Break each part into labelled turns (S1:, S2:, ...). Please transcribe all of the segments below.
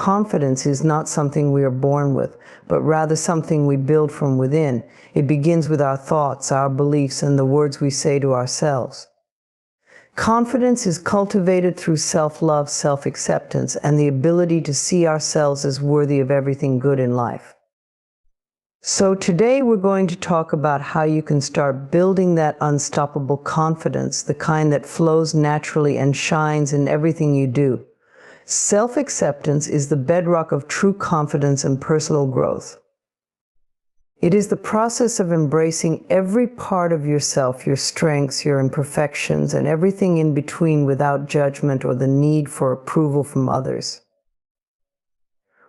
S1: Confidence is not something we are born with, but rather something we build from within. It begins with our thoughts, our beliefs, and the words we say to ourselves. Confidence is cultivated through self-love, self-acceptance, and the ability to see ourselves as worthy of everything good in life. So today we're going to talk about how you can start building that unstoppable confidence, the kind that flows naturally and shines in everything you do. Self-acceptance is the bedrock of true confidence and personal growth. It is the process of embracing every part of yourself, your strengths, your imperfections, and everything in between without judgment or the need for approval from others.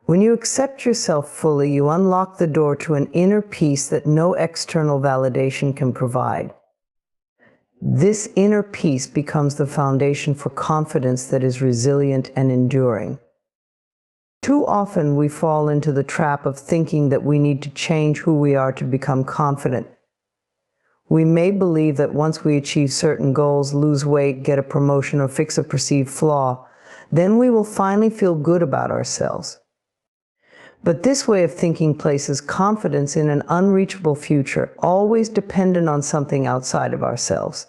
S1: When you accept yourself fully, you unlock the door to an inner peace that no external validation can provide. This inner peace becomes the foundation for confidence that is resilient and enduring. Too often we fall into the trap of thinking that we need to change who we are to become confident. We may believe that once we achieve certain goals, lose weight, get a promotion, or fix a perceived flaw, then we will finally feel good about ourselves. But this way of thinking places confidence in an unreachable future, always dependent on something outside of ourselves.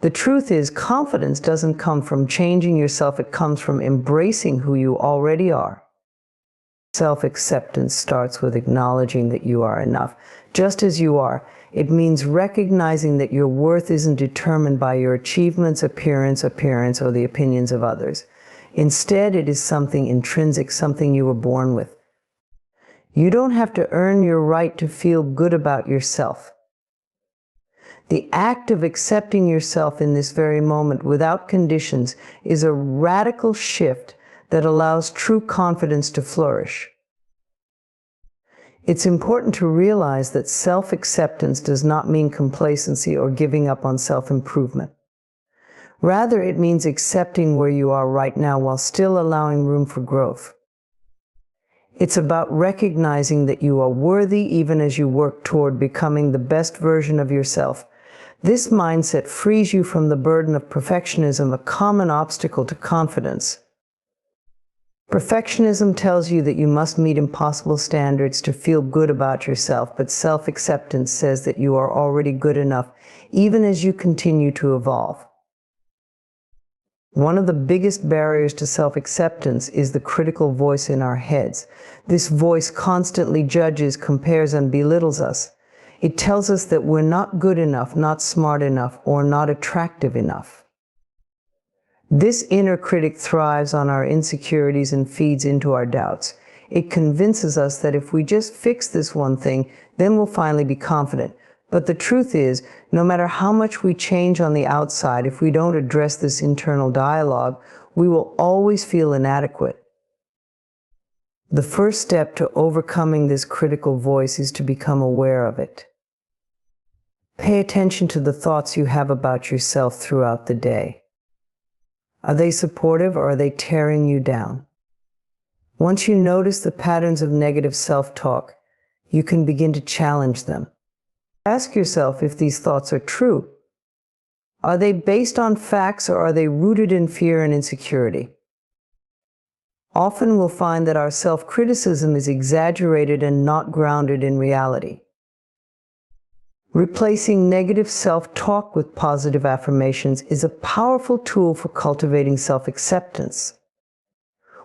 S1: The truth is, confidence doesn't come from changing yourself, it comes from embracing who you already are. Self-acceptance starts with acknowledging that you are enough, just as you are. It means recognizing that your worth isn't determined by your achievements, appearance, or the opinions of others. Instead, it is something intrinsic, something you were born with. You don't have to earn your right to feel good about yourself. The act of accepting yourself in this very moment without conditions is a radical shift that allows true confidence to flourish. It's important to realize that self-acceptance does not mean complacency or giving up on self-improvement. Rather, it means accepting where you are right now while still allowing room for growth. It's about recognizing that you are worthy even as you work toward becoming the best version of yourself. This mindset frees you from the burden of perfectionism, a common obstacle to confidence. Perfectionism tells you that you must meet impossible standards to feel good about yourself, but self-acceptance says that you are already good enough, even as you continue to evolve. One of the biggest barriers to self-acceptance is the critical voice in our heads. This voice constantly judges, compares, and belittles us. It tells us that we're not good enough, not smart enough, or not attractive enough. This inner critic thrives on our insecurities and feeds into our doubts. It convinces us that if we just fix this one thing, then we'll finally be confident. But the truth is, no matter how much we change on the outside, if we don't address this internal dialogue, we will always feel inadequate. The first step to overcoming this critical voice is to become aware of it. Pay attention to the thoughts you have about yourself throughout the day. Are they supportive or are they tearing you down? Once you notice the patterns of negative self-talk, you can begin to challenge them. Ask yourself if these thoughts are true. Are they based on facts or are they rooted in fear and insecurity? Often we'll find that our self-criticism is exaggerated and not grounded in reality. Replacing negative self-talk with positive affirmations is a powerful tool for cultivating self-acceptance.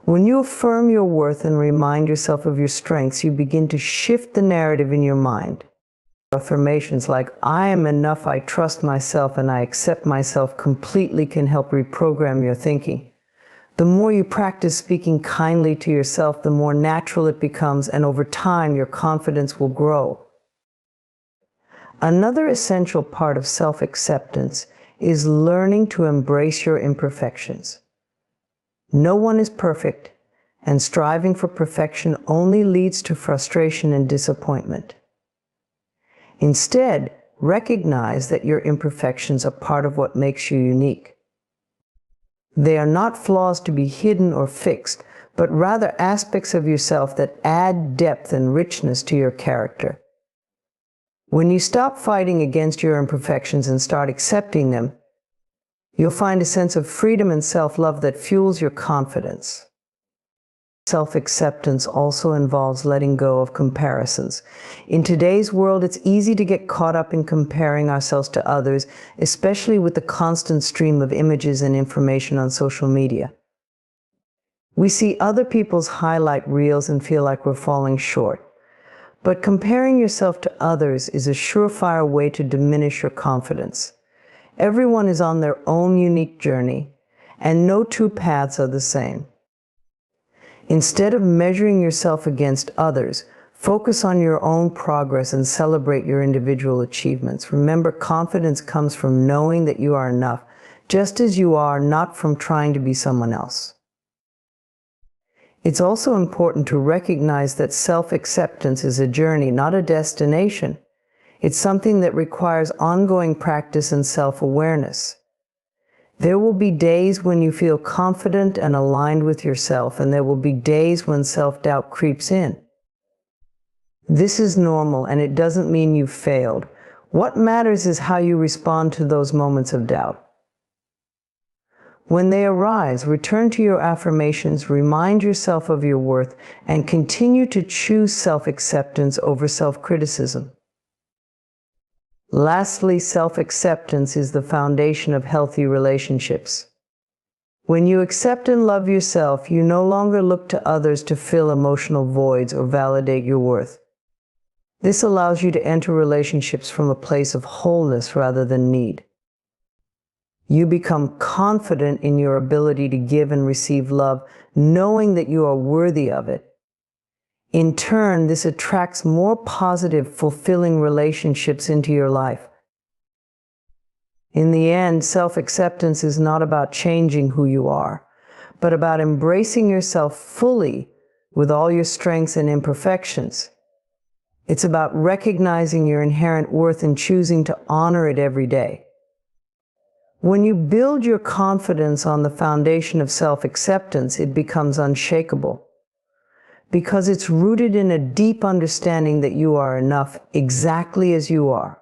S1: When you affirm your worth and remind yourself of your strengths, you begin to shift the narrative in your mind. Affirmations like, "I am enough, I trust myself, and I accept myself completely" can help reprogram your thinking. The more you practice speaking kindly to yourself, the more natural it becomes, and over time, your confidence will grow. Another essential part of self-acceptance is learning to embrace your imperfections. No one is perfect, and striving for perfection only leads to frustration and disappointment. Instead, recognize that your imperfections are part of what makes you unique. They are not flaws to be hidden or fixed, but rather aspects of yourself that add depth and richness to your character. When you stop fighting against your imperfections and start accepting them, you'll find a sense of freedom and self-love that fuels your confidence. Self-acceptance also involves letting go of comparisons. In today's world, it's easy to get caught up in comparing ourselves to others, especially with the constant stream of images and information on social media. We see other people's highlight reels and feel like we're falling short. But comparing yourself to others is a surefire way to diminish your confidence. Everyone is on their own unique journey, and no two paths are the same. Instead of measuring yourself against others, focus on your own progress and celebrate your individual achievements. Remember, confidence comes from knowing that you are enough, just as you are, not from trying to be someone else. It's also important to recognize that self-acceptance is a journey, not a destination. It's something that requires ongoing practice and self-awareness. There will be days when you feel confident and aligned with yourself, and there will be days when self-doubt creeps in. This is normal, and it doesn't mean you've failed. What matters is how you respond to those moments of doubt. When they arise, return to your affirmations, remind yourself of your worth, and continue to choose self-acceptance over self-criticism. Lastly, self-acceptance is the foundation of healthy relationships. When you accept and love yourself, you no longer look to others to fill emotional voids or validate your worth. This allows you to enter relationships from a place of wholeness rather than need. You become confident in your ability to give and receive love, knowing that you are worthy of it. In turn, this attracts more positive, fulfilling relationships into your life. In the end, self-acceptance is not about changing who you are, but about embracing yourself fully with all your strengths and imperfections. It's about recognizing your inherent worth and choosing to honor it every day. When you build your confidence on the foundation of self-acceptance, it becomes unshakable, because it's rooted in a deep understanding that you are enough exactly as you are.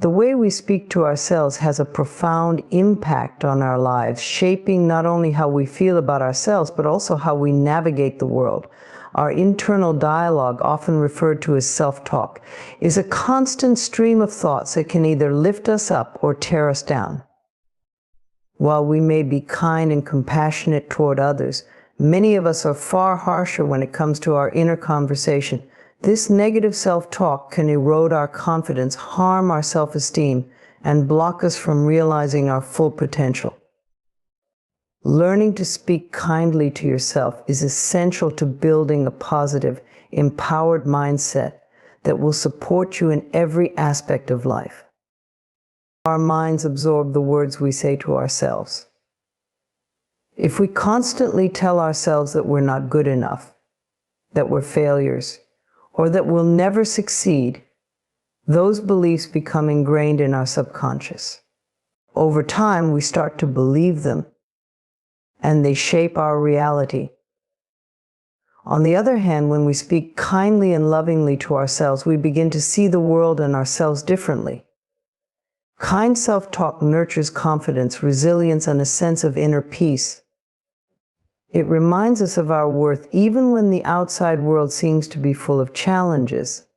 S1: The way we speak to ourselves has a profound impact on our lives, shaping not only how we feel about ourselves, but also how we navigate the world. Our internal dialogue, often referred to as self-talk, is a constant stream of thoughts that can either lift us up or tear us down. While we may be kind and compassionate toward others, many of us are far harsher when it comes to our inner conversation. This negative self-talk can erode our confidence, harm our self-esteem, and block us from realizing our full potential. Learning to speak kindly to yourself is essential to building a positive, empowered mindset that will support you in every aspect of life. Our minds absorb the words we say to ourselves. If we constantly tell ourselves that we're not good enough, that we're failures, or that we'll never succeed, those beliefs become ingrained in our subconscious. Over time, we start to believe them, and they shape our reality. On the other hand, when we speak kindly and lovingly to ourselves, we begin to see the world and ourselves differently. Kind self-talk nurtures confidence, resilience, and a sense of inner peace. It reminds us of our worth even when the outside world seems to be full of challenges.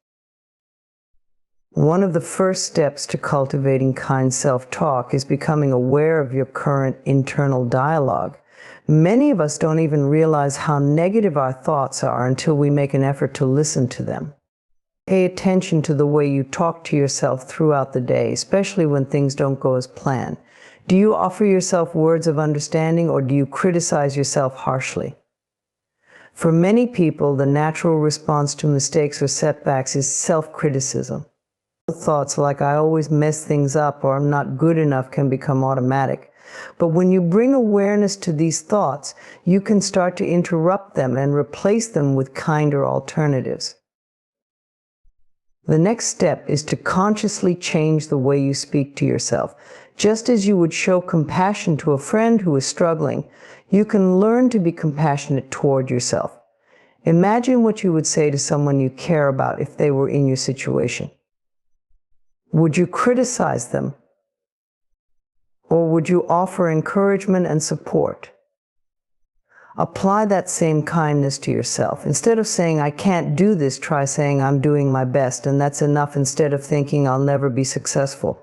S1: One of the first steps to cultivating kind self-talk is becoming aware of your current internal dialogue. Many of us don't even realize how negative our thoughts are until we make an effort to listen to them. Pay attention to the way you talk to yourself throughout the day, especially when things don't go as planned. Do you offer yourself words of understanding, or do you criticize yourself harshly? For many people, the natural response to mistakes or setbacks is self-criticism. Thoughts like "I always mess things up" or "I'm not good enough" can become automatic. But when you bring awareness to these thoughts, you can start to interrupt them and replace them with kinder alternatives. The next step is to consciously change the way you speak to yourself. Just as you would show compassion to a friend who is struggling, you can learn to be compassionate toward yourself. Imagine what you would say to someone you care about if they were in your situation. Would you criticize them? Or would you offer encouragement and support? Apply that same kindness to yourself. Instead of saying, I can't do this, try saying, I'm doing my best, and that's enough, instead of thinking, I'll never be successful.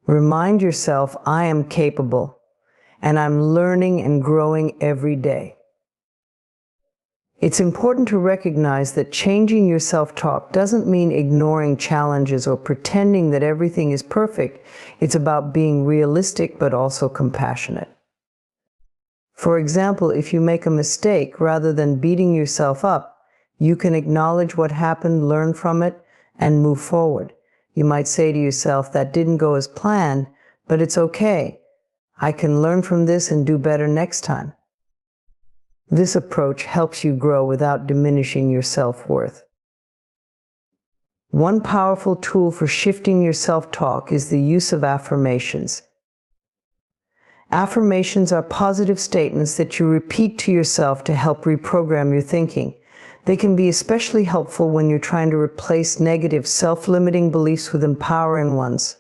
S1: Remind yourself, I am capable, and I'm learning and growing every day. It's important to recognize that changing your self-talk doesn't mean ignoring challenges or pretending that everything is perfect. It's about being realistic but also compassionate. For example, if you make a mistake, rather than beating yourself up, you can acknowledge what happened, learn from it, and move forward. You might say to yourself, that didn't go as planned, but it's okay. I can learn from this and do better next time. This approach helps you grow without diminishing your self-worth. One powerful tool for shifting your self-talk is the use of affirmations. Affirmations are positive statements that you repeat to yourself to help reprogram your thinking. They can be especially helpful when you're trying to replace negative, self-limiting beliefs with empowering ones.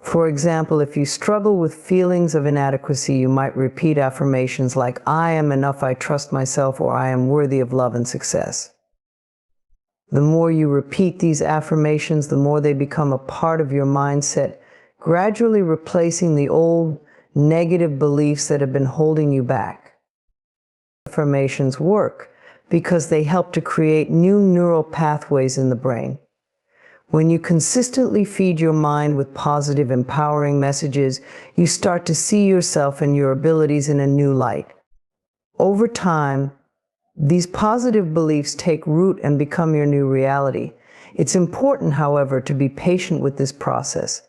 S1: For example, if you struggle with feelings of inadequacy, you might repeat affirmations like, I am enough, I trust myself, or I am worthy of love and success. The more you repeat these affirmations, the more they become a part of your mindset, gradually replacing the old negative beliefs that have been holding you back. Affirmations work because they help to create new neural pathways in the brain. When you consistently feed your mind with positive, empowering messages, you start to see yourself and your abilities in a new light. Over time, these positive beliefs take root and become your new reality. It's important, however, to be patient with this process.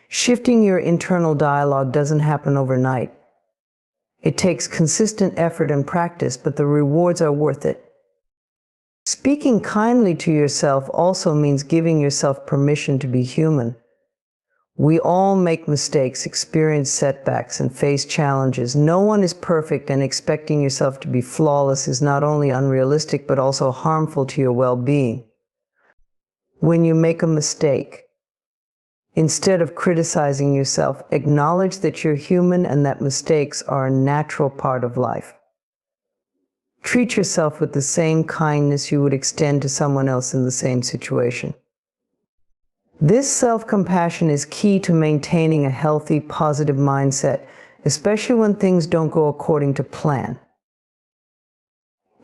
S1: Shifting your internal dialogue doesn't happen overnight. It takes consistent effort and practice, but the rewards are worth it. Speaking kindly to yourself also means giving yourself permission to be human. We all make mistakes, experience setbacks, and face challenges. No one is perfect, and expecting yourself to be flawless is not only unrealistic but also harmful to your well-being. When you make a mistake, instead of criticizing yourself, acknowledge that you're human and that mistakes are a natural part of life. Treat yourself with the same kindness you would extend to someone else in the same situation. This self-compassion is key to maintaining a healthy, positive mindset, especially when things don't go according to plan.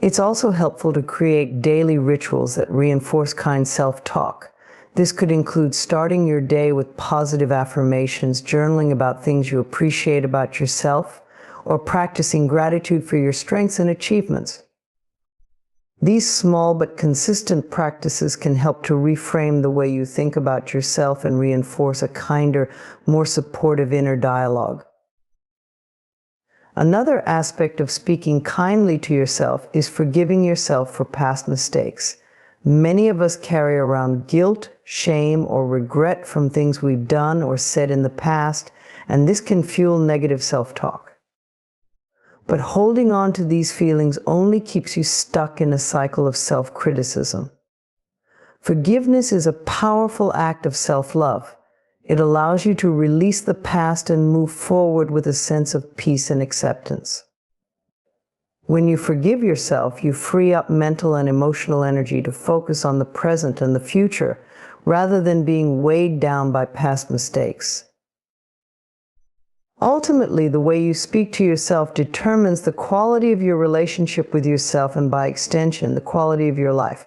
S1: It's also helpful to create daily rituals that reinforce kind self-talk. This could include starting your day with positive affirmations, journaling about things you appreciate about yourself, or practicing gratitude for your strengths and achievements. These small but consistent practices can help to reframe the way you think about yourself and reinforce a kinder, more supportive inner dialogue. Another aspect of speaking kindly to yourself is forgiving yourself for past mistakes. Many of us carry around guilt, shame, or regret from things we've done or said in the past, and this can fuel negative self-talk. But holding on to these feelings only keeps you stuck in a cycle of self-criticism. Forgiveness is a powerful act of self-love. It allows you to release the past and move forward with a sense of peace and acceptance. When you forgive yourself, you free up mental and emotional energy to focus on the present and the future, rather than being weighed down by past mistakes. Ultimately, the way you speak to yourself determines the quality of your relationship with yourself and, by extension, the quality of your life.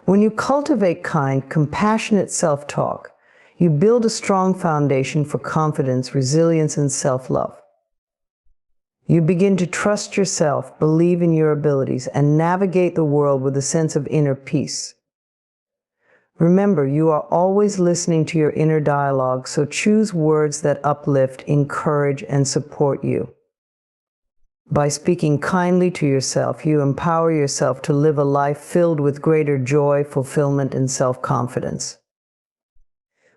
S1: When you cultivate kind, compassionate self-talk, you build a strong foundation for confidence, resilience, and self-love. You begin to trust yourself, believe in your abilities, and navigate the world with a sense of inner peace. Remember, you are always listening to your inner dialogue, so choose words that uplift, encourage, and support you. By speaking kindly to yourself, you empower yourself to live a life filled with greater joy, fulfillment, and self-confidence.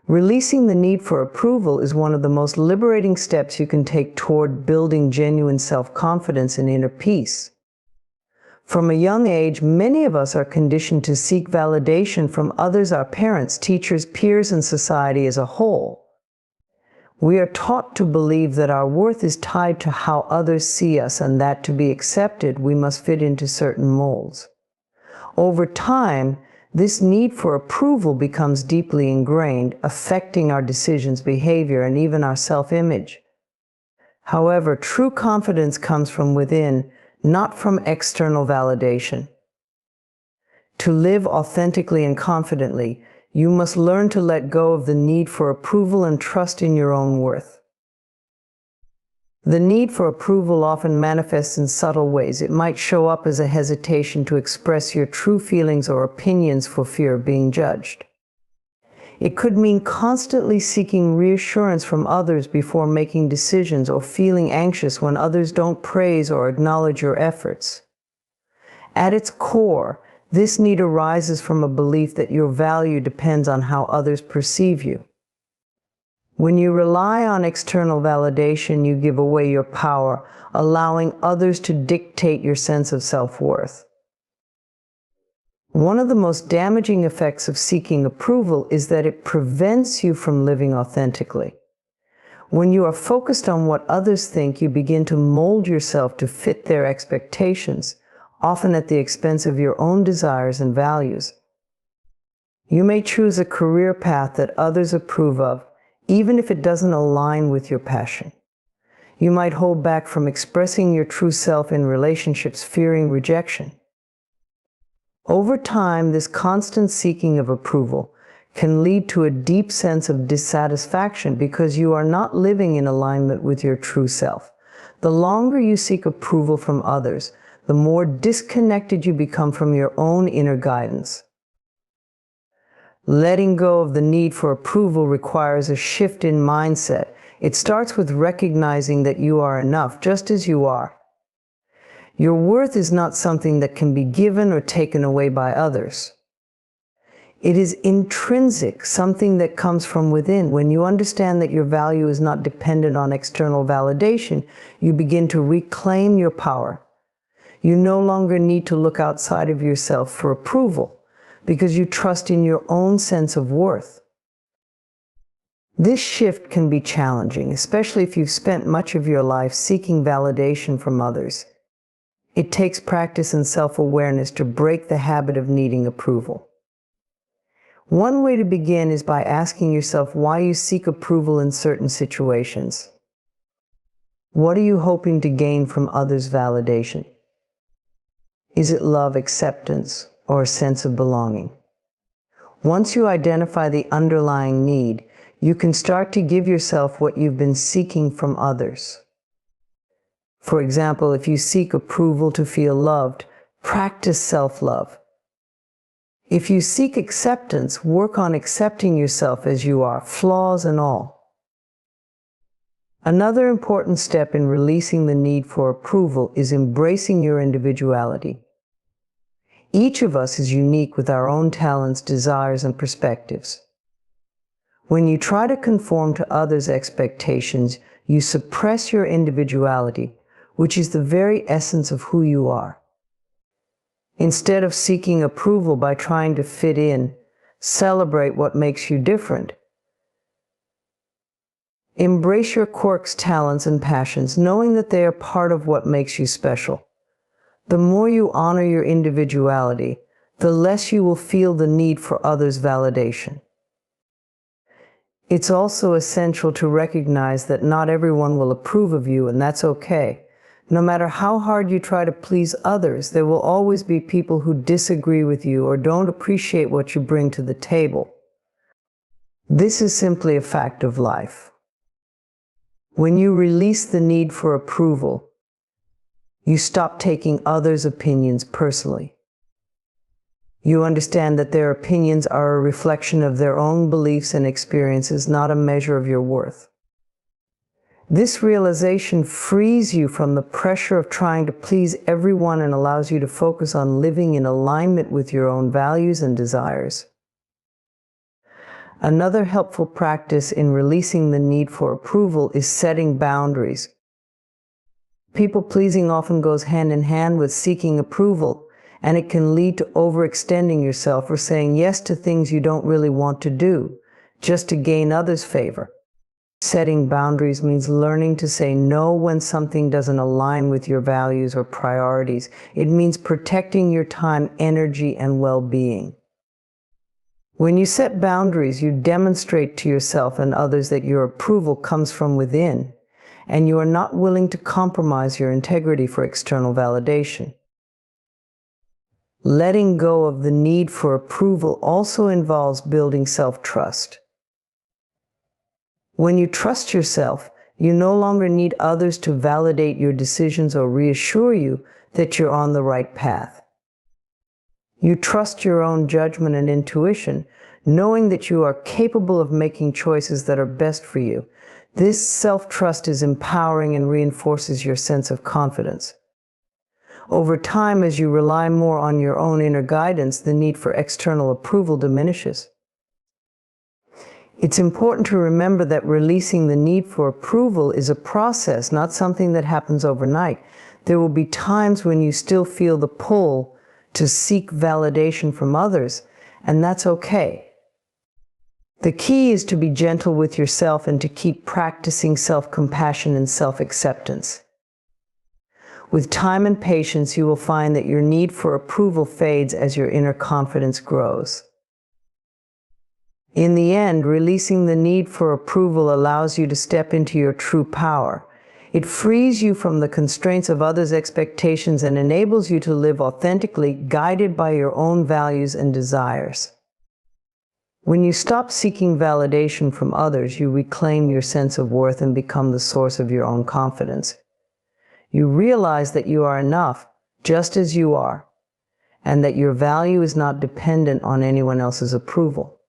S1: Releasing the need for approval is one of the most liberating steps you can take toward building genuine self-confidence and inner peace. From a young age, many of us are conditioned to seek validation from others, our parents, teachers, peers, and society as a whole. We are taught to believe that our worth is tied to how others see us and that to be accepted, we must fit into certain molds. Over time, this need for approval becomes deeply ingrained, affecting our decisions, behavior, and even our self-image. However, true confidence comes from within, not from external validation. To live authentically and confidently, you must learn to let go of the need for approval and trust in your own worth. The need for approval often manifests in subtle ways. It might show up as a hesitation to express your true feelings or opinions for fear of being judged. It could mean constantly seeking reassurance from others before making decisions, or feeling anxious when others don't praise or acknowledge your efforts. At its core, this need arises from a belief that your value depends on how others perceive you. When you rely on external validation, you give away your power, allowing others to dictate your sense of self-worth. One of the most damaging effects of seeking approval is that it prevents you from living authentically. When you are focused on what others think, you begin to mold yourself to fit their expectations, often at the expense of your own desires and values. You may choose a career path that others approve of, even if it doesn't align with your passion. You might hold back from expressing your true self in relationships, fearing rejection. Over time, this constant seeking of approval can lead to a deep sense of dissatisfaction because you are not living in alignment with your true self. The longer you seek approval from others, the more disconnected you become from your own inner guidance. Letting go of the need for approval requires a shift in mindset. It starts with recognizing that you are enough just as you are. Your worth is not something that can be given or taken away by others. It is intrinsic, something that comes from within. When you understand that your value is not dependent on external validation, you begin to reclaim your power. You no longer need to look outside of yourself for approval, because you trust in your own sense of worth. This shift can be challenging, especially if you've spent much of your life seeking validation from others. It takes practice and self-awareness to break the habit of needing approval. One way to begin is by asking yourself why you seek approval in certain situations. What are you hoping to gain from others' validation? Is it love, acceptance, or a sense of belonging? Once you identify the underlying need, you can start to give yourself what you've been seeking from others. For example, if you seek approval to feel loved, practice self-love. If you seek acceptance, work on accepting yourself as you are, flaws and all. Another important step in releasing the need for approval is embracing your individuality. Each of us is unique with our own talents, desires, and perspectives. When you try to conform to others' expectations, you suppress your individuality, which is the very essence of who you are. Instead of seeking approval by trying to fit in, celebrate what makes you different. Embrace your quirks, talents, and passions, knowing that they are part of what makes you special. The more you honor your individuality, the less you will feel the need for others' validation. It's also essential to recognize that not everyone will approve of you, and that's okay. No matter how hard you try to please others, there will always be people who disagree with you or don't appreciate what you bring to the table. This is simply a fact of life. When you release the need for approval, you stop taking others' opinions personally. You understand that their opinions are a reflection of their own beliefs and experiences, not a measure of your worth. This realization frees you from the pressure of trying to please everyone and allows you to focus on living in alignment with your own values and desires. Another helpful practice in releasing the need for approval is setting boundaries. People-pleasing often goes hand in hand with seeking approval, and it can lead to overextending yourself or saying yes to things you don't really want to do, just to gain others' favor. Setting boundaries means learning to say no when something doesn't align with your values or priorities. It means protecting your time, energy, and well-being. When you set boundaries, you demonstrate to yourself and others that your approval comes from within, and you are not willing to compromise your integrity for external validation. Letting go of the need for approval also involves building self-trust. When you trust yourself, you no longer need others to validate your decisions or reassure you that you're on the right path. You trust your own judgment and intuition, knowing that you are capable of making choices that are best for you. This self-trust is empowering and reinforces your sense of confidence. Over time, as you rely more on your own inner guidance, the need for external approval diminishes. It's important to remember that releasing the need for approval is a process, not something that happens overnight. There will be times when you still feel the pull to seek validation from others, and that's okay. The key is to be gentle with yourself and to keep practicing self-compassion and self-acceptance. With time and patience, you will find that your need for approval fades as your inner confidence grows. In the end, releasing the need for approval allows you to step into your true power. It frees you from the constraints of others' expectations and enables you to live authentically, guided by your own values and desires. When you stop seeking validation from others, you reclaim your sense of worth and become the source of your own confidence. You realize that you are enough, just as you are, and that your value is not dependent on anyone else's approval.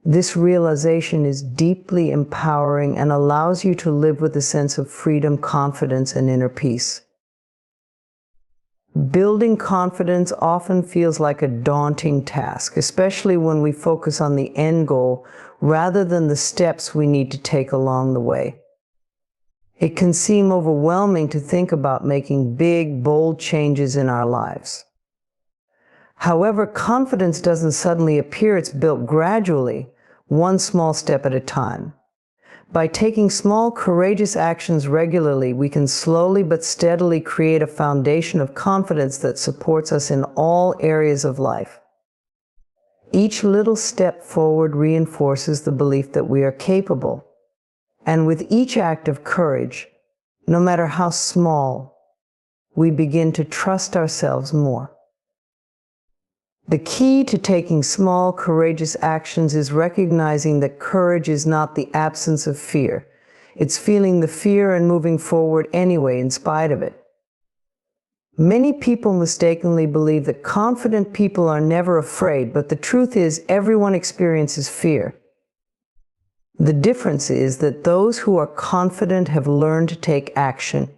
S1: This realization is deeply empowering and allows you to live with a sense of freedom, confidence, and inner peace. Building confidence often feels like a daunting task, especially when we focus on the end goal rather than the steps we need to take along the way. It can seem overwhelming to think about making big, bold changes in our lives. However, confidence doesn't suddenly appear. It's built gradually, one small step at a time. By taking small, courageous actions regularly, we can slowly but steadily create a foundation of confidence that supports us in all areas of life. Each little step forward reinforces the belief that we are capable. And with each act of courage, no matter how small, we begin to trust ourselves more. The key to taking small, courageous actions is recognizing that courage is not the absence of fear. It's feeling the fear and moving forward anyway, in spite of it. Many people mistakenly believe that confident people are never afraid, but the truth is everyone experiences fear. The difference is that those who are confident have learned to take action,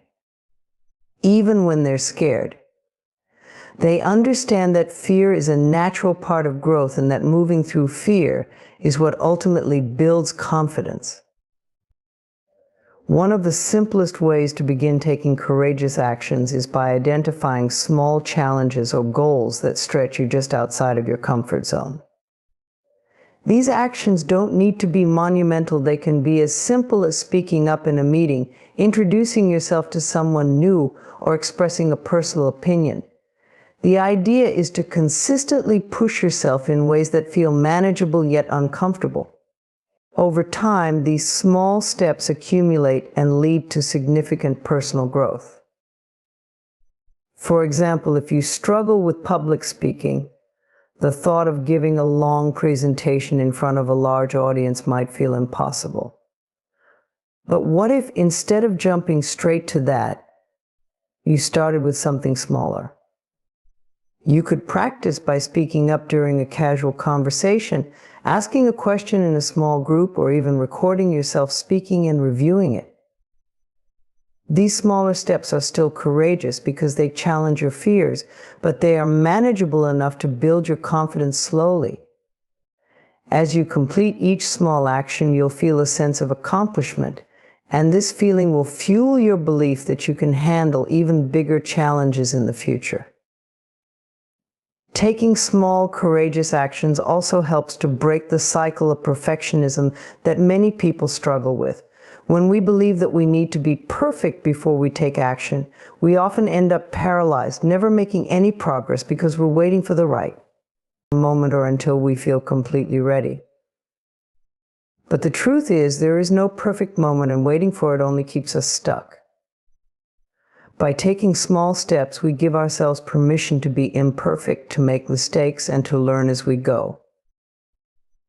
S1: even when they're scared. They understand that fear is a natural part of growth and that moving through fear is what ultimately builds confidence. One of the simplest ways to begin taking courageous actions is by identifying small challenges or goals that stretch you just outside of your comfort zone. These actions don't need to be monumental. They can be as simple as speaking up in a meeting, introducing yourself to someone new, or expressing a personal opinion. The idea is to consistently push yourself in ways that feel manageable yet uncomfortable. Over time, these small steps accumulate and lead to significant personal growth. For example, if you struggle with public speaking, the thought of giving a long presentation in front of a large audience might feel impossible. But what if instead of jumping straight to that, you started with something smaller? You could practice by speaking up during a casual conversation, asking a question in a small group, or even recording yourself speaking and reviewing it. These smaller steps are still courageous because they challenge your fears, but they are manageable enough to build your confidence slowly. As you complete each small action, you'll feel a sense of accomplishment, and this feeling will fuel your belief that you can handle even bigger challenges in the future. Taking small, courageous actions also helps to break the cycle of perfectionism that many people struggle with. When we believe that we need to be perfect before we take action, we often end up paralyzed, never making any progress because we're waiting for the right moment or until we feel completely ready. But the truth is, there is no perfect moment, and waiting for it only keeps us stuck. By taking small steps, we give ourselves permission to be imperfect, to make mistakes, and to learn as we go.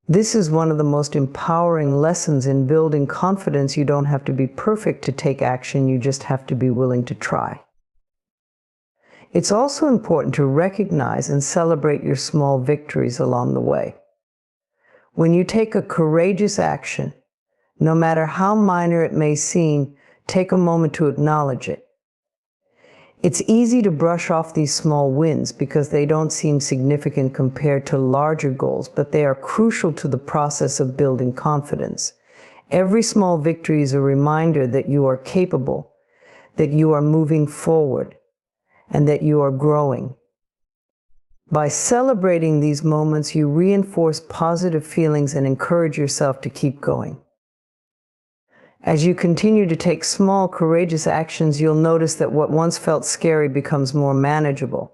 S1: This is one of the most empowering lessons in building confidence. You don't have to be perfect to take action, you just have to be willing to try. It's also important to recognize and celebrate your small victories along the way. When you take a courageous action, no matter how minor it may seem, take a moment to acknowledge it. It's easy to brush off these small wins because they don't seem significant compared to larger goals, but they are crucial to the process of building confidence. Every small victory is a reminder that you are capable, that you are moving forward, and that you are growing. By celebrating these moments, you reinforce positive feelings and encourage yourself to keep going. As you continue to take small, courageous actions, you'll notice that what once felt scary becomes more manageable.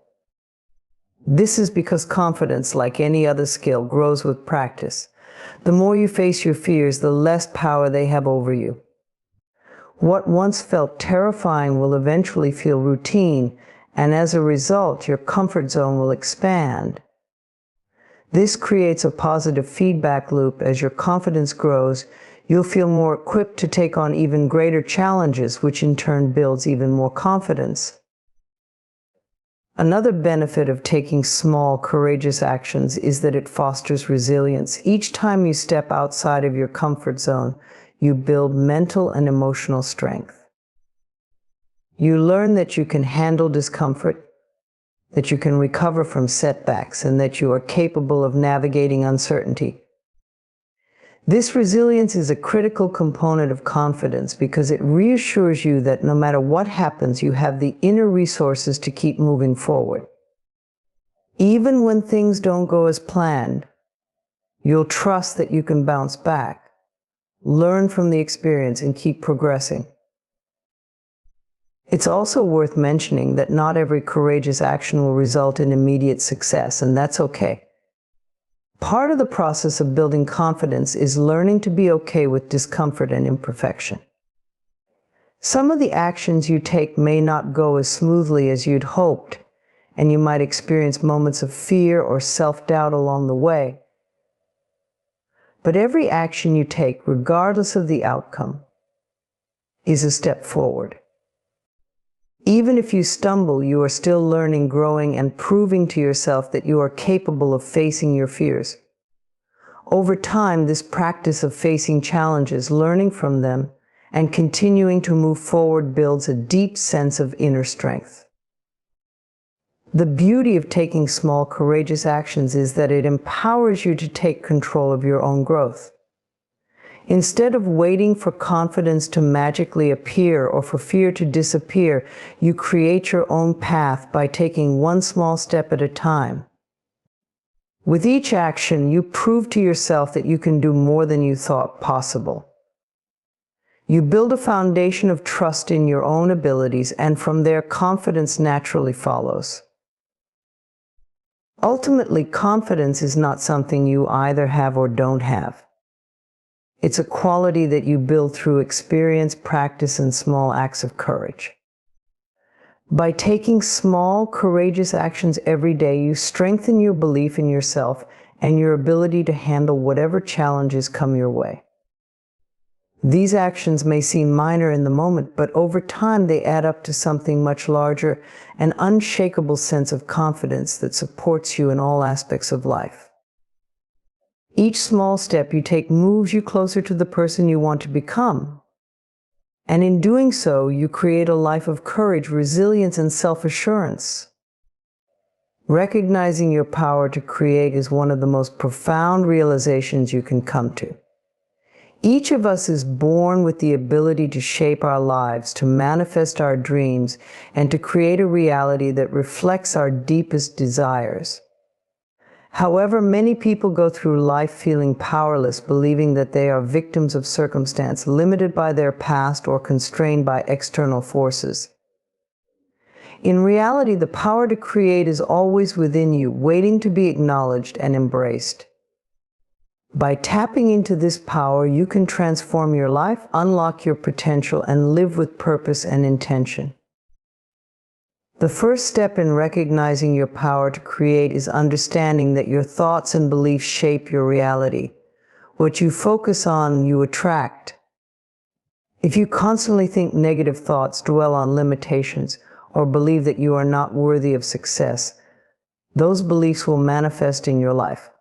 S1: This is because confidence, like any other skill, grows with practice. The more you face your fears, the less power they have over you. What once felt terrifying will eventually feel routine, and as a result, your comfort zone will expand. This creates a positive feedback loop. As your confidence grows, you'll feel more equipped to take on even greater challenges, which in turn builds even more confidence. Another benefit of taking small, courageous actions is that it fosters resilience. Each time you step outside of your comfort zone, you build mental and emotional strength. You learn that you can handle discomfort, that you can recover from setbacks, and that you are capable of navigating uncertainty. This resilience is a critical component of confidence because it reassures you that no matter what happens, you have the inner resources to keep moving forward. Even when things don't go as planned, you'll trust that you can bounce back, learn from the experience, and keep progressing. It's also worth mentioning that not every courageous action will result in immediate success, and that's okay. Part of the process of building confidence is learning to be okay with discomfort and imperfection. Some of the actions you take may not go as smoothly as you'd hoped, and you might experience moments of fear or self-doubt along the way. But every action you take, regardless of the outcome, is a step forward. Even if you stumble, you are still learning, growing, and proving to yourself that you are capable of facing your fears. Over time, this practice of facing challenges, learning from them, and continuing to move forward builds a deep sense of inner strength. The beauty of taking small, courageous actions is that it empowers you to take control of your own growth. Instead of waiting for confidence to magically appear or for fear to disappear, you create your own path by taking one small step at a time. With each action, you prove to yourself that you can do more than you thought possible. You build a foundation of trust in your own abilities, and from there, confidence naturally follows. Ultimately, confidence is not something you either have or don't have. It's a quality that you build through experience, practice, and small acts of courage. By taking small, courageous actions every day, you strengthen your belief in yourself and your ability to handle whatever challenges come your way. These actions may seem minor in the moment, but over time they add up to something much larger, an unshakable sense of confidence that supports you in all aspects of life. Each small step you take moves you closer to the person you want to become. And in doing so, you create a life of courage, resilience, and self-assurance. Recognizing your power to create is one of the most profound realizations you can come to. Each of us is born with the ability to shape our lives, to manifest our dreams, and to create a reality that reflects our deepest desires. However, many people go through life feeling powerless, believing that they are victims of circumstance, limited by their past or constrained by external forces. In reality, the power to create is always within you, waiting to be acknowledged and embraced. By tapping into this power, you can transform your life, unlock your potential, and live with purpose and intention. The first step in recognizing your power to create is understanding that your thoughts and beliefs shape your reality. What you focus on, you attract. If you constantly think negative thoughts, dwell on limitations, or believe that you are not worthy of success, those beliefs will manifest in your life.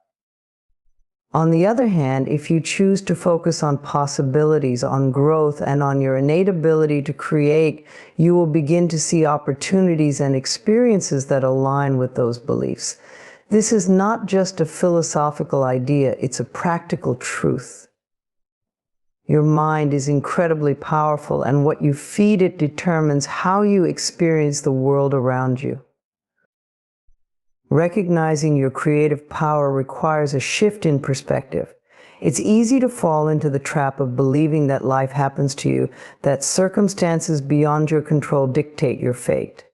S1: On the other hand, if you choose to focus on possibilities, on growth, and on your innate ability to create, you will begin to see opportunities and experiences that align with those beliefs. This is not just a philosophical idea, it's a practical truth. Your mind is incredibly powerful, and what you feed it determines how you experience the world around you. Recognizing your creative power requires a shift in perspective. It's easy to fall into the trap of believing that life happens to you, that circumstances beyond your control dictate your fate.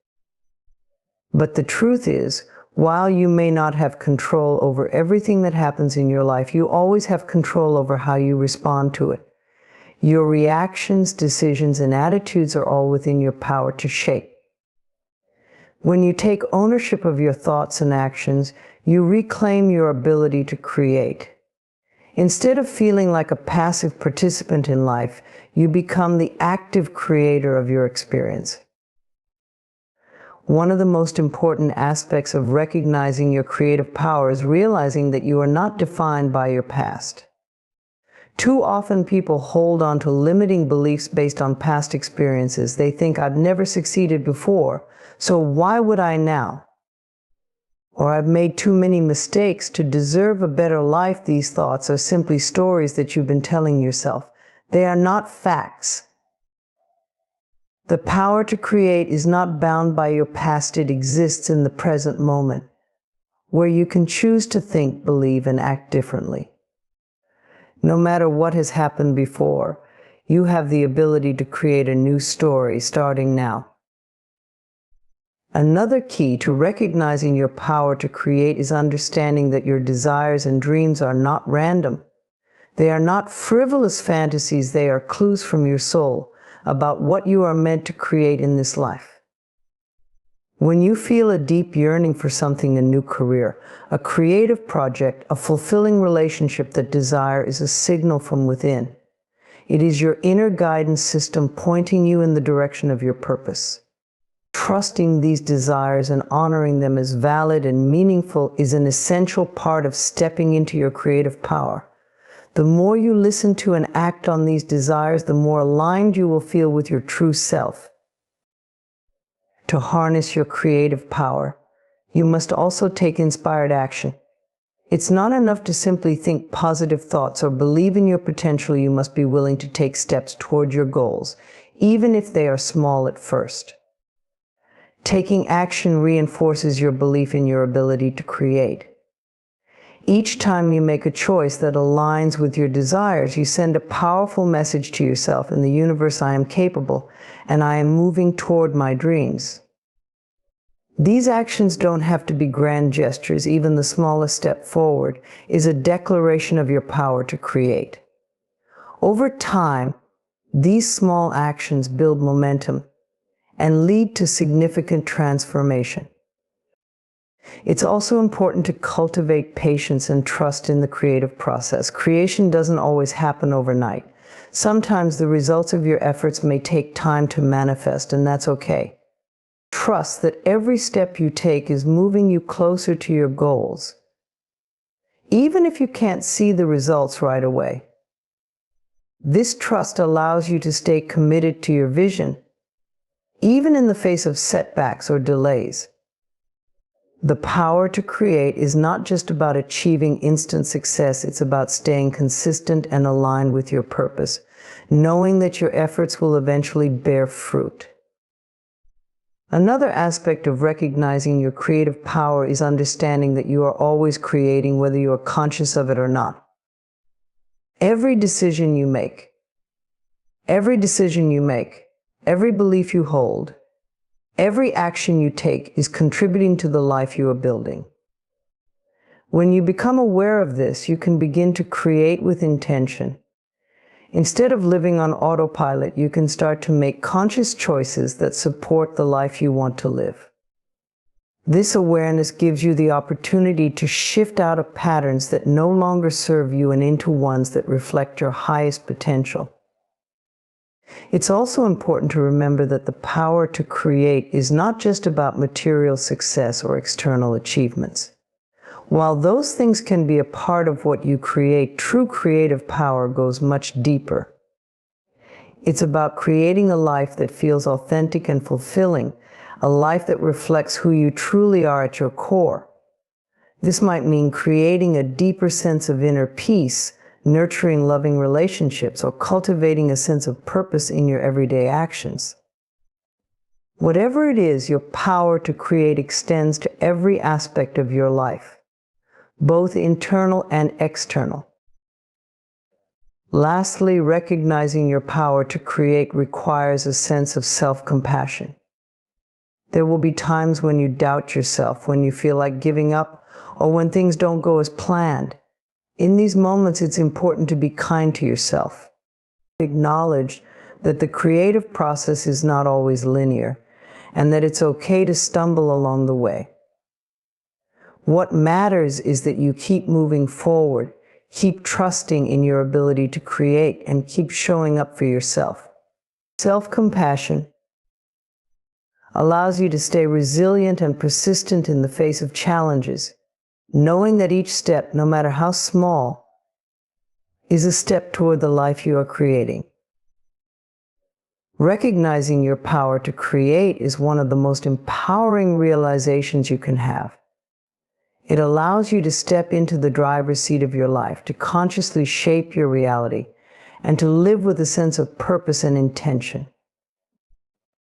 S1: But the truth is, while you may not have control over everything that happens in your life, you always have control over how you respond to it. Your reactions, decisions, and attitudes are all within your power to shape. When you take ownership of your thoughts and actions, you reclaim your ability to create. Instead of feeling like a passive participant in life, you become the active creator of your experience. One of the most important aspects of recognizing your creative power is realizing that you are not defined by your past. Too often people hold on to limiting beliefs based on past experiences. They think, I've never succeeded before, so why would I now? Or I've made too many mistakes to deserve a better life. These thoughts are simply stories that you've been telling yourself. They are not facts. The power to create is not bound by your past. It exists in the present moment, where you can choose to think, believe, and act differently. No matter what has happened before, you have the ability to create a new story starting now. Another key to recognizing your power to create is understanding that your desires and dreams are not random. They are not frivolous fantasies. They are clues from your soul about what you are meant to create in this life. When you feel a deep yearning for something, a new career, a creative project, a fulfilling relationship, that desire is a signal from within. It is your inner guidance system pointing you in the direction of your purpose. Trusting these desires and honoring them as valid and meaningful is an essential part of stepping into your creative power. The more you listen to and act on these desires, the more aligned you will feel with your true self. To harness your creative power, you must also take inspired action. It's not enough to simply think positive thoughts or believe in your potential. You must be willing to take steps toward your goals, even if they are small at first. Taking action reinforces your belief in your ability to create. Each time you make a choice that aligns with your desires, you send a powerful message to yourself and the universe: I am capable, and I am moving toward my dreams. These actions don't have to be grand gestures. Even the smallest step forward is a declaration of your power to create. Over time, these small actions build momentum and lead to significant transformation. It's also important to cultivate patience and trust in the creative process. Creation doesn't always happen overnight. Sometimes the results of your efforts may take time to manifest, and that's okay. Trust that every step you take is moving you closer to your goals, even if you can't see the results right away. This trust allows you to stay committed to your vision, even in the face of setbacks or delays. The power to create is not just about achieving instant success. It's about staying consistent and aligned with your purpose, knowing that your efforts will eventually bear fruit. Another aspect of recognizing your creative power is understanding that you are always creating, whether you are conscious of it or not. Every decision you make, every belief you hold, every action you take is contributing to the life you are building. When you become aware of this, you can begin to create with intention. Instead of living on autopilot, you can start to make conscious choices that support the life you want to live. This awareness gives you the opportunity to shift out of patterns that no longer serve you and into ones that reflect your highest potential. It's also important to remember that the power to create is not just about material success or external achievements. While those things can be a part of what you create, true creative power goes much deeper. It's about creating a life that feels authentic and fulfilling, a life that reflects who you truly are at your core. This might mean creating a deeper sense of inner peace, nurturing loving relationships, or cultivating a sense of purpose in your everyday actions. Whatever it is, your power to create extends to every aspect of your life, both internal and external. Lastly, recognizing your power to create requires a sense of self-compassion. There will be times when you doubt yourself, when you feel like giving up, or when things don't go as planned. In these moments, it's important to be kind to yourself. Acknowledge that the creative process is not always linear, and that it's okay to stumble along the way. What matters is that you keep moving forward, keep trusting in your ability to create, and keep showing up for yourself. Self-compassion allows you to stay resilient and persistent in the face of challenges, knowing that each step, no matter how small, is a step toward the life you are creating. Recognizing your power to create is one of the most empowering realizations you can have. It allows you to step into the driver's seat of your life, to consciously shape your reality, and to live with a sense of purpose and intention.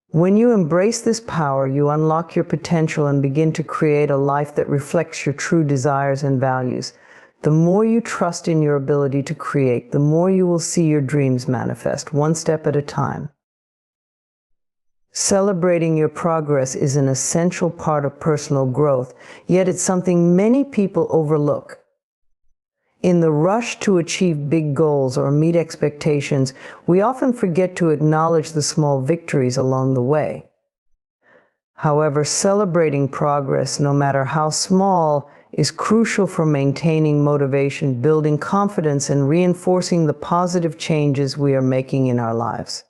S1: When you embrace this power, you unlock your potential and begin to create a life that reflects your true desires and values. The more you trust in your ability to create, the more you will see your dreams manifest, one step at a time. Celebrating your progress is an essential part of personal growth, yet it's something many people overlook. In the rush to achieve big goals or meet expectations, we often forget to acknowledge the small victories along the way. However, celebrating progress, no matter how small, is crucial for maintaining motivation, building confidence, and reinforcing the positive changes we are making in our lives.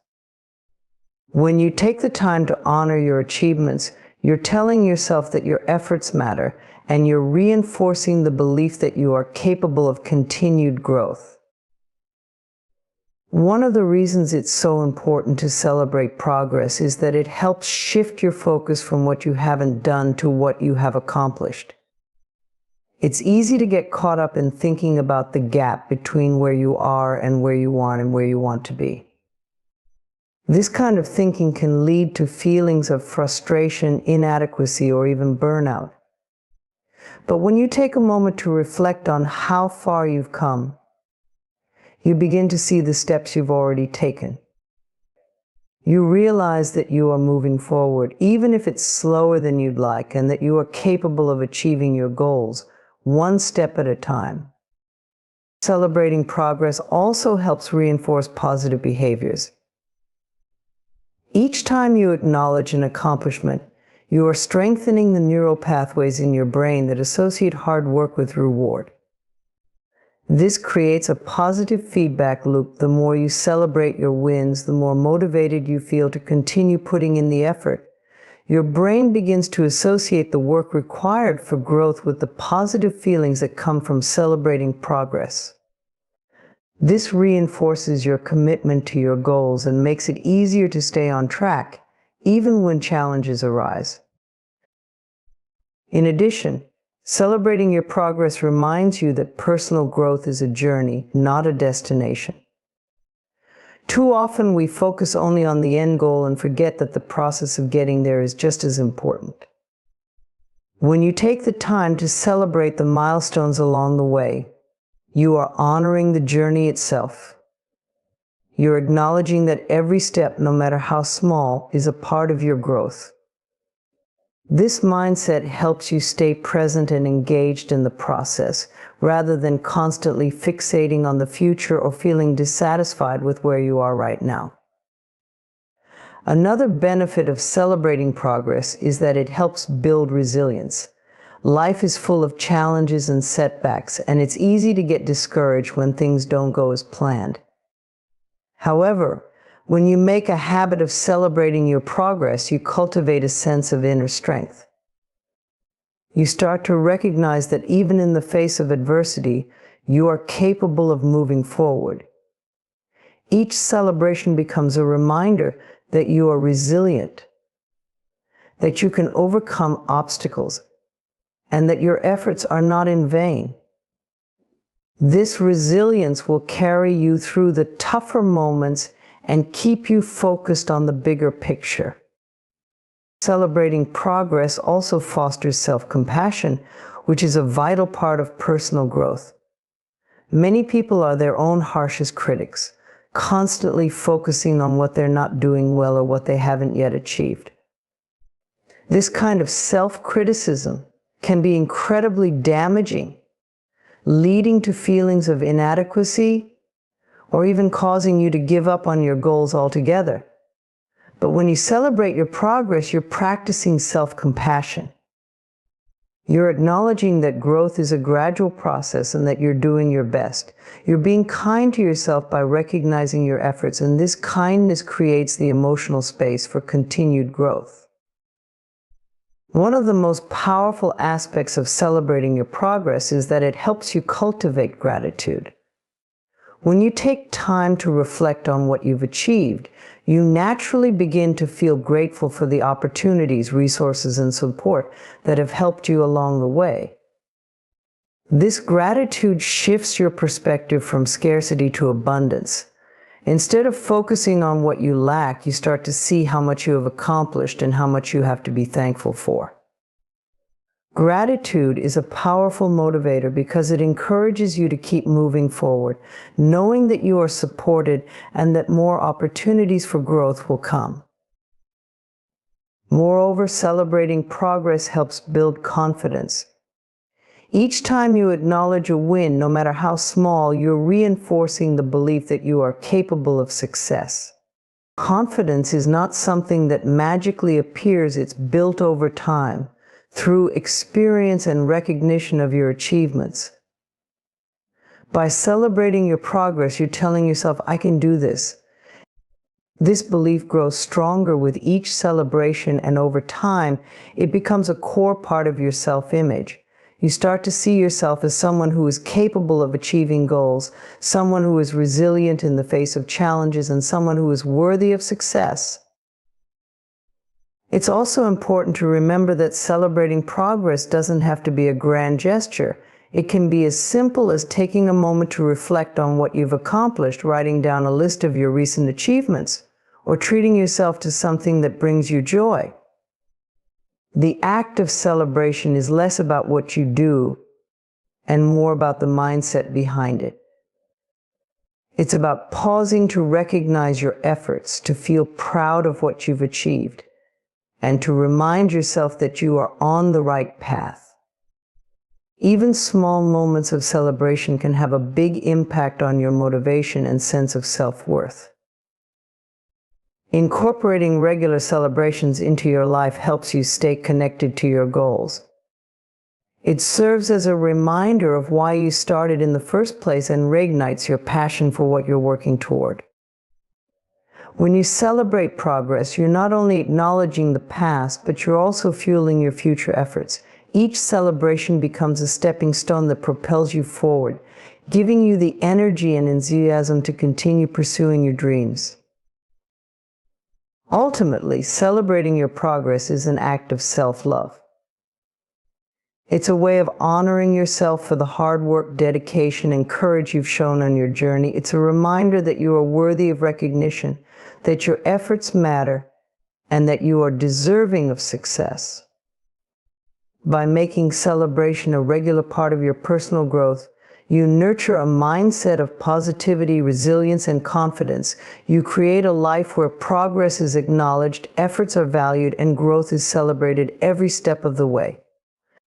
S1: When you take the time to honor your achievements, you're telling yourself that your efforts matter, and you're reinforcing the belief that you are capable of continued growth. One of the reasons it's so important to celebrate progress is that it helps shift your focus from what you haven't done to what you have accomplished. It's easy to get caught up in thinking about the gap between where you are and where you want to be. This kind of thinking can lead to feelings of frustration, inadequacy, or even burnout. But when you take a moment to reflect on how far you've come, you begin to see the steps you've already taken. You realize that you are moving forward, even if it's slower than you'd like, and that you are capable of achieving your goals, one step at a time. Celebrating progress also helps reinforce positive behaviors. Each time you acknowledge an accomplishment, you are strengthening the neural pathways in your brain that associate hard work with reward. This creates a positive feedback loop. The more you celebrate your wins, the more motivated you feel to continue putting in the effort. Your brain begins to associate the work required for growth with the positive feelings that come from celebrating progress. This reinforces your commitment to your goals and makes it easier to stay on track, even when challenges arise. In addition, celebrating your progress reminds you that personal growth is a journey, not a destination. Too often we focus only on the end goal and forget that the process of getting there is just as important. When you take the time to celebrate the milestones along the way, you are honoring the journey itself. You're acknowledging that every step, no matter how small, is a part of your growth. This mindset helps you stay present and engaged in the process, rather than constantly fixating on the future or feeling dissatisfied with where you are right now. Another benefit of celebrating progress is that it helps build resilience. Life is full of challenges and setbacks, and it's easy to get discouraged when things don't go as planned. However, when you make a habit of celebrating your progress, you cultivate a sense of inner strength. You start to recognize that even in the face of adversity, you are capable of moving forward. Each celebration becomes a reminder that you are resilient, that you can overcome obstacles, and that your efforts are not in vain. This resilience will carry you through the tougher moments and keep you focused on the bigger picture. Celebrating progress also fosters self-compassion, which is a vital part of personal growth. Many people are their own harshest critics, constantly focusing on what they're not doing well or what they haven't yet achieved. This kind of self-criticism can be incredibly damaging, leading to feelings of inadequacy or even causing you to give up on your goals altogether. But when you celebrate your progress, you're practicing self-compassion. You're acknowledging that growth is a gradual process and that you're doing your best. You're being kind to yourself by recognizing your efforts, and this kindness creates the emotional space for continued growth. One of the most powerful aspects of celebrating your progress is that it helps you cultivate gratitude. When you take time to reflect on what you've achieved, you naturally begin to feel grateful for the opportunities, resources, and support that have helped you along the way. This gratitude shifts your perspective from scarcity to abundance. Instead of focusing on what you lack, you start to see how much you have accomplished and how much you have to be thankful for. Gratitude is a powerful motivator because it encourages you to keep moving forward, knowing that you are supported and that more opportunities for growth will come. Moreover, celebrating progress helps build confidence. Each time you acknowledge a win, no matter how small, you're reinforcing the belief that you are capable of success. Confidence is not something that magically appears, it's built over time, through experience and recognition of your achievements. By celebrating your progress, you're telling yourself, I can do this. This belief grows stronger with each celebration, and over time, it becomes a core part of your self-image. You start to see yourself as someone who is capable of achieving goals, someone who is resilient in the face of challenges, and someone who is worthy of success. It's also important to remember that celebrating progress doesn't have to be a grand gesture. It can be as simple as taking a moment to reflect on what you've accomplished, writing down a list of your recent achievements, or treating yourself to something that brings you joy. The act of celebration is less about what you do and more about the mindset behind it. It's about pausing to recognize your efforts, to feel proud of what you've achieved, and to remind yourself that you are on the right path. Even small moments of celebration can have a big impact on your motivation and sense of self-worth. Incorporating regular celebrations into your life helps you stay connected to your goals. It serves as a reminder of why you started in the first place and reignites your passion for what you're working toward. When you celebrate progress, you're not only acknowledging the past, but you're also fueling your future efforts. Each celebration becomes a stepping stone that propels you forward, giving you the energy and enthusiasm to continue pursuing your dreams. Ultimately, celebrating your progress is an act of self-love. It's a way of honoring yourself for the hard work, dedication, and courage you've shown on your journey. It's a reminder that you are worthy of recognition, that your efforts matter, and that you are deserving of success. By making celebration a regular part of your personal growth, you nurture a mindset of positivity, resilience, and confidence. You create a life where progress is acknowledged, efforts are valued, and growth is celebrated every step of the way.